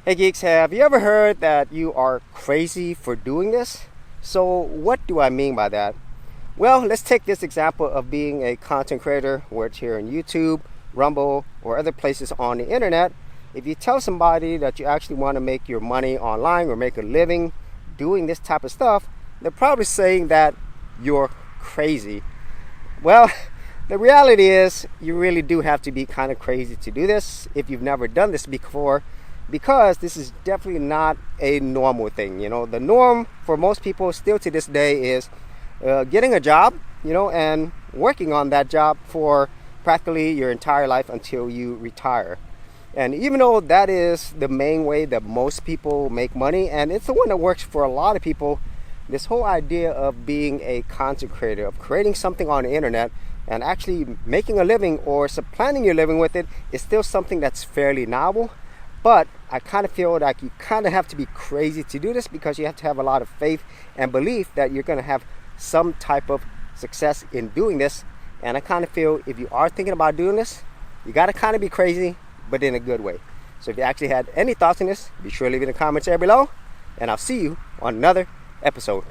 Hey geeks, have you ever heard that you are crazy for doing this? So what do I mean by that? Well, let's take this example of being a content creator, whether it's here on YouTube, Rumble, or other places on the internet. If you tell somebody that you actually want to make your money online or make a living doing this type of stuff, they're probably saying that you're crazy. Well, the reality is you really do have to be kind of crazy to do this if you've never done this before, because this is definitely not a normal thing. You know, the norm for most people still to this day is getting a job, and working on that job for practically your entire life until you retire. And even though that is the main way that most people make money, and it's the one that works for a lot of people, this whole idea of being a content creator, of creating something on the internet and actually making a living or supplanting your living with it, is still something that's fairly novel. But I kind of feel like you kind of have to be crazy to do this, because you have to have a lot of faith and belief that you're going to have some type of success in doing this. And I kind of feel if you are thinking about doing this, you got to kind of be crazy, but in a good way. So if you actually had any thoughts on this, be sure to leave it in the comments there below, and I'll see you on another episode.